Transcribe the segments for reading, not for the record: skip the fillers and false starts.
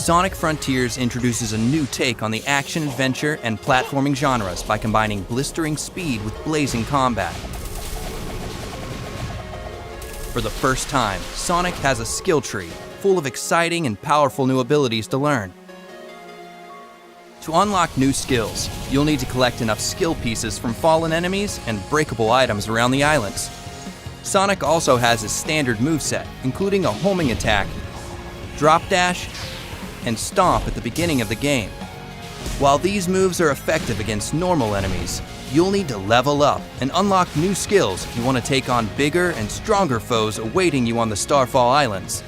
Sonic Frontiers introduces a new take on the action-adventure and platforming genres by combining blistering speed with blazing combat. For the first time, Sonic has a skill tree full of exciting and powerful new abilities to learn. To unlock new skills, you'll need to collect enough skill pieces from fallen enemies and breakable items around the islands. Sonic also has his standard moveset, including a homing attack, drop dash, and stomp at the beginning of the game. While these moves are effective against normal enemies, you'll need to level up and unlock new skills if you want to take on bigger and stronger foes awaiting you on the Starfall Islands.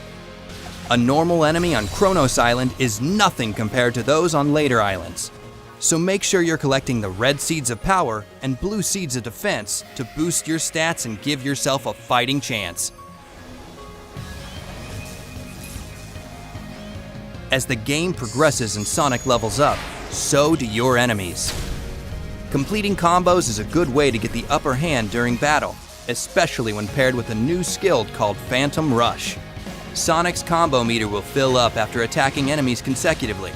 A normal enemy on Kronos Island is nothing compared to those on later islands. So make sure you're collecting the red seeds of power and blue seeds of defense to boost your stats and give yourself a fighting chance. As the game progresses and Sonic levels up, so do your enemies. Completing combos is a good way to get the upper hand during battle, especially when paired with a new skill called Phantom Rush. Sonic's combo meter will fill up after attacking enemies consecutively.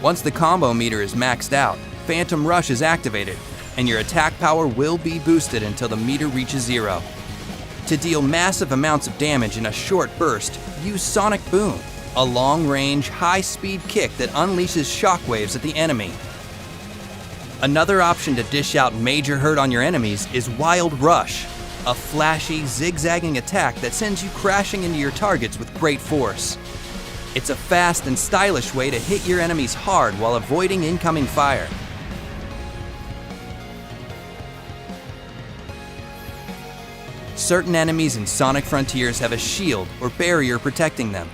Once the combo meter is maxed out, Phantom Rush is activated, and your attack power will be boosted until the meter reaches 0. To deal massive amounts of damage in a short burst, use Sonic Boom, a long-range, high-speed kick that unleashes shockwaves at the enemy. Another option to dish out major hurt on your enemies is Wild Rush, a flashy, zigzagging attack that sends you crashing into your targets with great force. It's a fast and stylish way to hit your enemies hard while avoiding incoming fire. Certain enemies in Sonic Frontiers have a shield or barrier protecting them.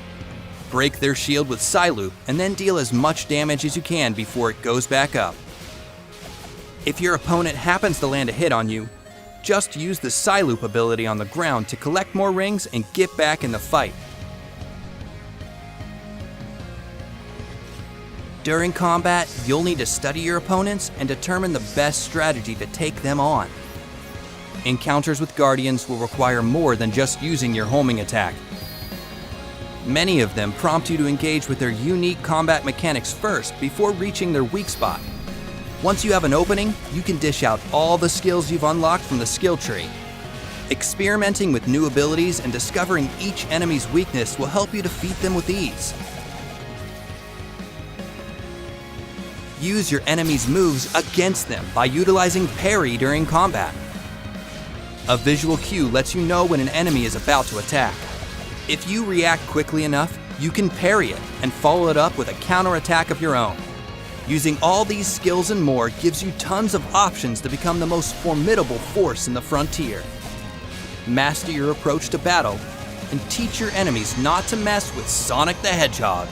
Break their shield with Psyloop and then deal as much damage as you can before it goes back up. If your opponent happens to land a hit on you, just use the Psyloop ability on the ground to collect more rings and get back in the fight. During combat, you'll need to study your opponents and determine the best strategy to take them on. Encounters with Guardians will require more than just using your homing attack. Many of them prompt you to engage with their unique combat mechanics first before reaching their weak spot. Once you have an opening, you can dish out all the skills you've unlocked from the skill tree. Experimenting with new abilities and discovering each enemy's weakness will help you defeat them with ease. Use your enemy's moves against them by utilizing parry during combat. A visual cue lets you know when an enemy is about to attack. If you react quickly enough, you can parry it and follow it up with a counterattack of your own. Using all these skills and more gives you tons of options to become the most formidable force in the frontier. Master your approach to battle and teach your enemies not to mess with Sonic the Hedgehog.